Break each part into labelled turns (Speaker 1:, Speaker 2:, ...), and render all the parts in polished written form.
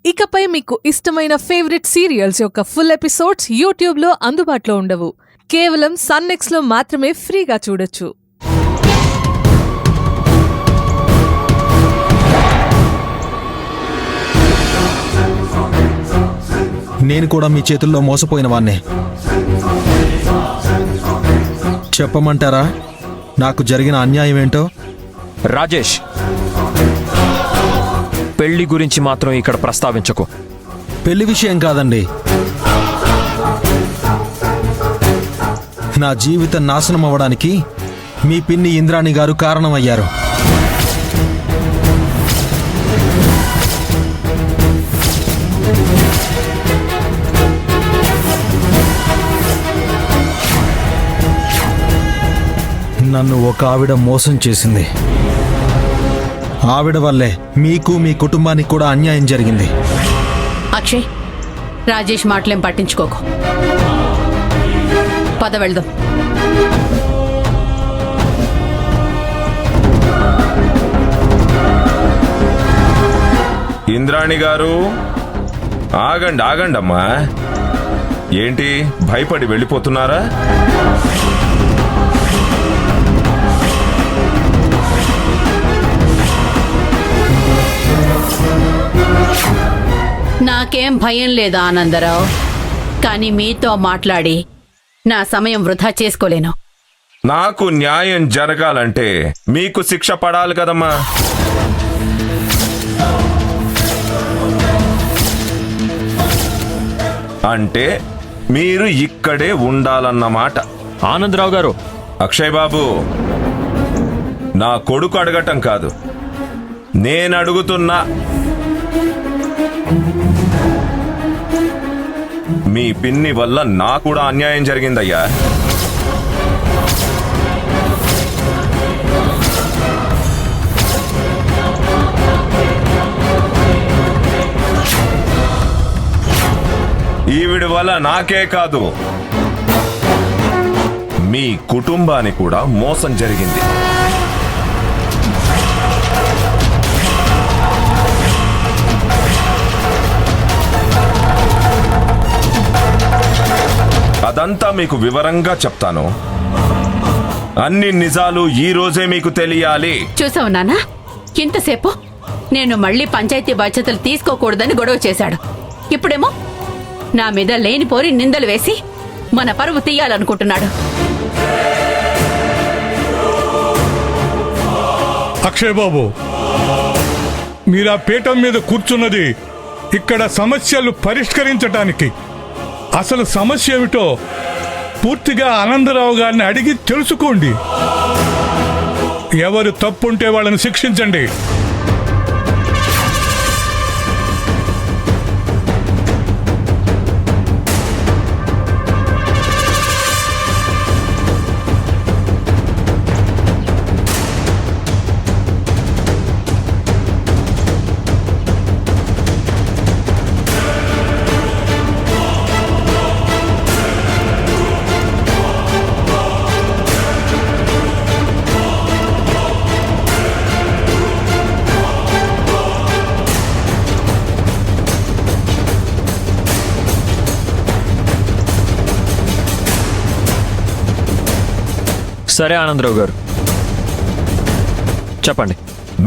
Speaker 1: ఇకపై మీకు ఇష్టమైన ఫేవరెట్ సీరియల్స్ యొక్క ఫుల్ ఎపిసోడ్స్ యూట్యూబ్లో అందుబాటులో ఉండవు. కేవలం సన్నెక్స్లో మాత్రమే ఫ్రీగా చూడొచ్చు.
Speaker 2: నేను కూడా మీ చేతుల్లో మోసపోయిన వాణ్ణే. చెప్పమంటారా నాకు జరిగిన అన్యాయం ఏంటో?
Speaker 3: రాజేష్, పెళ్లి గురించి మాత్రం ఇక్కడ ప్రస్తావించకు.
Speaker 2: పెళ్లి విషయం కాదండి, నా జీవితం నాశనం అవ్వడానికి మీ పిన్ని ఇంద్రాణి గారు కారణమయ్యారు. నన్ను ఒక ఆవిడ మోసం చేసింది. ఆవిడ వల్లే మీకు మీ కుటుంబానికి కూడా అన్యాయం జరిగింది.
Speaker 4: అక్షయ్, రాజేష్ మాటలేం పట్టించుకోకు. పద వెళ్దాం.
Speaker 5: ఇంద్రాణి గారు, ఆగండి ఆగండి అమ్మా. ఏంటి భయపడి వెళ్ళిపోతున్నారా?
Speaker 4: నాకేం భయం లేదు ఆనందరావు, కానీ మీతో మాట్లాడి నా సమయం వృధా చేసుకోలేను.
Speaker 5: నాకు న్యాయం జరగాలంటే మీకు శిక్ష పడాలి కదమ్మా. అంటే మీరు ఇక్కడే ఉండాలన్నమాట.
Speaker 3: ఆనందరావు గారు,
Speaker 5: అక్షయ్ బాబు, నా కొడుకు అడగటం కాదు, నేను అడుగుతున్నా. మీ పిన్ని వల్ల నా కూడా అన్యాయం జరిగిందయ్యా. ఈవిడి వల్ల నాకే కాదు, మీ కుటుంబానికి కూడా మోసం జరిగింది. అదంతా మీకు వివరంగా చెప్తాను. అన్ని నిజాలు ఈ రోజే మీకు తెలియాలి.
Speaker 4: చూసావు నాన్న, ఇంతసేపు నేను మళ్ళీ పంచాయతీ బాధ్యతలు తీసుకోకూడదని గొడవ చేశాడు. ఇప్పుడేమో నా మీద లేనిపోరి నిందలు వేసి మన పరువు తీయాలనుకుంటున్నాడు.
Speaker 6: అక్షయ్ బాబు, మీరు ఆ పీఠం మీద కూర్చున్నది ఇక్కడ సమస్యలు పరిష్కరించటానికి. అసలు సమస్య ఏమిటో పూర్తిగా ఆనందరావు గారిని అడిగి తెలుసుకోండి. ఎవరు తప్పుంటే వాళ్ళని శిక్షించండి.
Speaker 3: సరే ఆనందరావు గారు, చెప్పండి.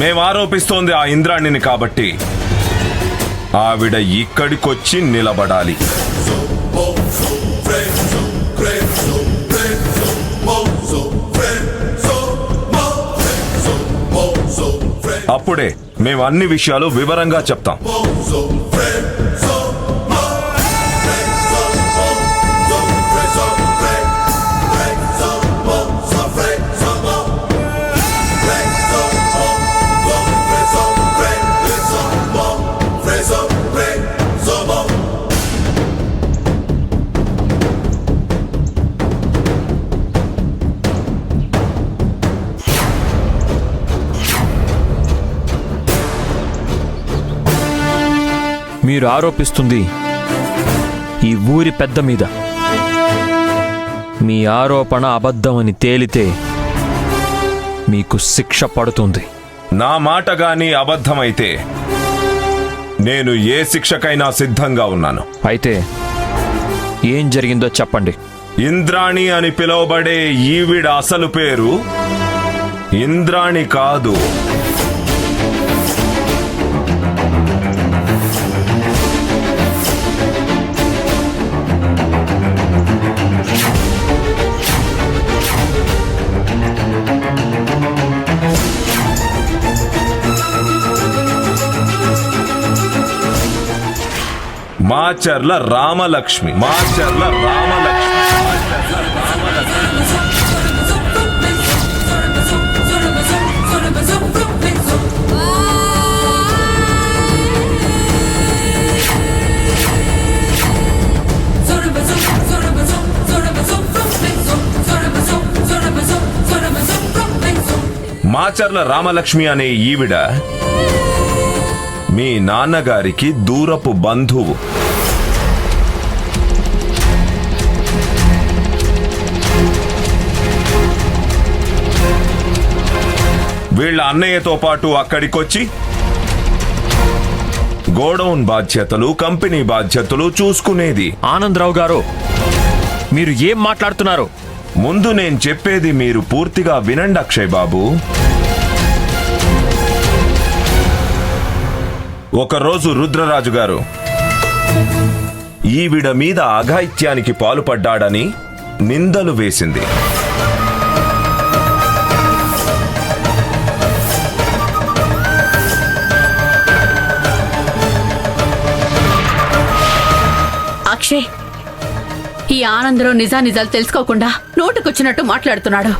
Speaker 5: మేం ఆరోపిస్తోంది ఆ ఇంద్రాణిని కాబట్టి ఆవిడ ఇక్కడికొచ్చి నిలబడాలి. అప్పుడే మేము అన్ని విషయాలు వివరంగా చెప్తాం.
Speaker 3: మీరు ఆరోపిస్తుంది ఈ ఊరి పెద్ద మీద. మీ ఆరోపణ అబద్ధమని తేలితే మీకు శిక్ష పడుతుంది.
Speaker 5: నా మాట గాని అబద్ధమైతే నేను ఏ శిక్షకైనా సిద్ధంగా ఉన్నాను.
Speaker 3: అయితే ఏం జరిగిందో చెప్పండి.
Speaker 5: ఇంద్రాణి అని పిలువబడే ఈవిడ అసలు పేరు ఇంద్రాణి కాదు. మాచర్ల రామలక్ష్మి. మాచర్ల రామలక్ష్మి. మాచర్ల రామలక్ష్మి అనే ఈవిడ మీ నాన్నగారికి దూరపు బంధువు. వీళ్ళ అన్నయ్యతో పాటు అక్కడికొచ్చి గోడౌన్ బాధ్యతలు, కంపెనీ బాధ్యతలు చూసుకునేది.
Speaker 3: ఆనందరావు గారు, మీరు ఏం మాట్లాడుతున్నారు?
Speaker 5: ముందు నేను చెప్పేది మీరు పూర్తిగా వినండి అక్షయ్ బాబు. ఒకరోజు రుద్రరాజు గారు ఈవిడ మీద అఘాయిత్యానికి పాల్పడ్డాడని నిందలు వేసింది.
Speaker 4: అక్షయ్, ఈ ఆనందరావు నిజాలు తెలుసుకోకుండా నోటుకొచ్చినట్టు మాట్లాడుతున్నాడు.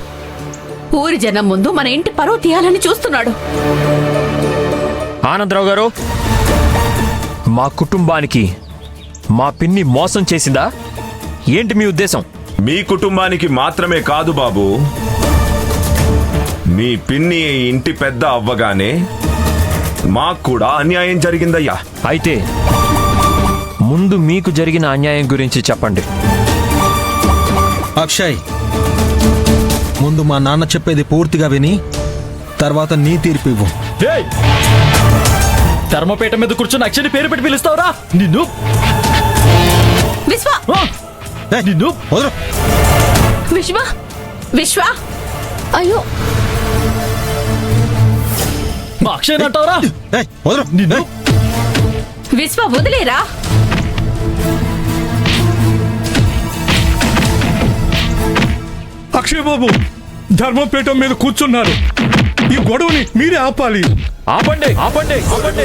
Speaker 4: ఊరి జనం ముందు మన ఇంటి పరువు తీయాలని చూస్తున్నాడు.
Speaker 3: ఆనందరావు గారు, మా కుటుంబానికి మా పిన్ని మోసం చేసిందా? ఏంటి మీ ఉద్దేశం?
Speaker 5: మీ కుటుంబానికి మాత్రమే కాదు బాబు, మీ పిన్ని ఈ ఇంటి పెద్ద అవ్వగానే మాకు కూడా అన్యాయం జరిగిందయ్యా.
Speaker 3: అయితే ముందు మీకు జరిగిన అన్యాయం గురించి చెప్పండి.
Speaker 2: అక్షయ్, ముందు మా నాన్న చెప్పేది పూర్తిగా విని తర్వాత నీ తీర్పు ఇవ్వు.
Speaker 7: ధర్మపేట మీద కూర్చొని అక్షని పేరు పెట్టి పిలుస్తావురా? నిన్ను
Speaker 4: విశ్వ
Speaker 7: నిన్ను
Speaker 2: వదరు.
Speaker 4: విశ్వ విశ్వ అయ్యో,
Speaker 7: మా అక్షయ్ అంటావురా?
Speaker 2: వదరు.
Speaker 7: నిన్ను
Speaker 4: విశ్వ వదిలేరా.
Speaker 6: అక్షయ్ బాబు, ధర్మపేట మీద కూర్చున్నారు. ఈ గొడవని మీరే ఆపాలి.
Speaker 3: ఆపండి, ఆపండి, ఆపండి.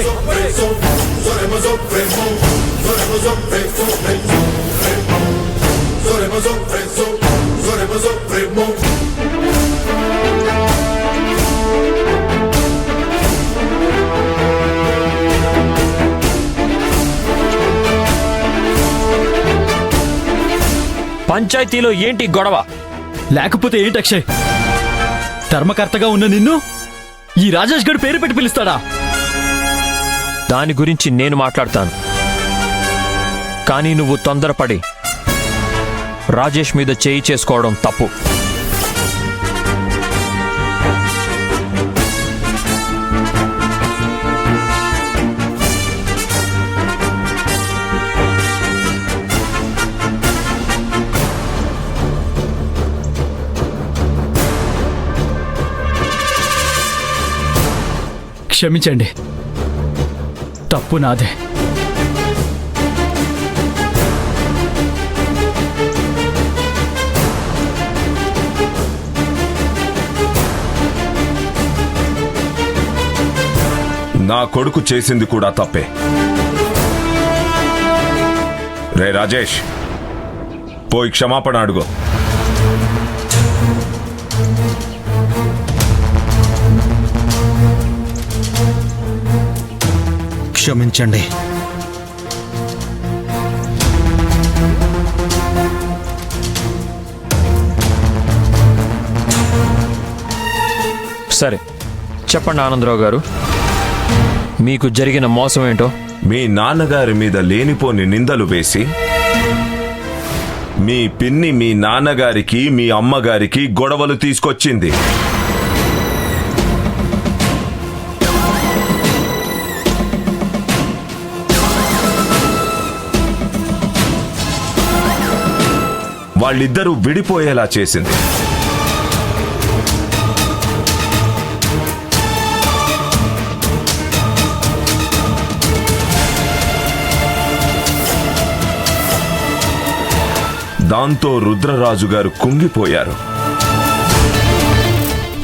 Speaker 3: పంచాయతీలో ఏంటి గొడవ?
Speaker 7: లేకపోతే ఏంటి అక్షయ్? ధర్మకర్తగా ఉన్న నిన్ను ఈ రాజేష్ గడు పేరు పెట్టి పిలుస్తాడా?
Speaker 3: దాని గురించి నేను మాట్లాడతాను. కానీ నువ్వు తొందరపడి రాజేష్ మీద చేయి చేసుకోవడం తప్పు.
Speaker 7: క్షమించండి, తప్పు నాదే.
Speaker 5: నా కొడుకు చేసింది కూడా తప్పే. రే రాజేష్, పోయి క్షమాపణ అడుగు.
Speaker 2: క్షమించండి.
Speaker 3: సరే, చెప్పండి ఆనందరావు గారు, మీకు జరిగిన మోసం ఏంటో.
Speaker 5: మీ నాన్నగారి మీద లేనిపోని నిందలు వేసి మీ పిన్ని మీ నాన్నగారికి మీ అమ్మగారికి గొడవలు తీసుకొచ్చింది. వాళ్ళిద్దరూ విడిపోయేలా చేసింది. దాంతో రుద్రరాజు గారు కుంగిపోయారు.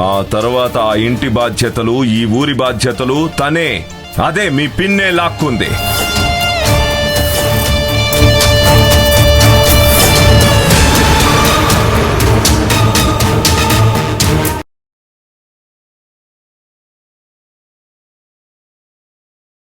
Speaker 5: ఆ తర్వాత ఆ ఇంటి బాధ్యతలు, ఈ ఊరి బాధ్యతలు తనే, అదే మీ పిన్నే లాక్కుంది.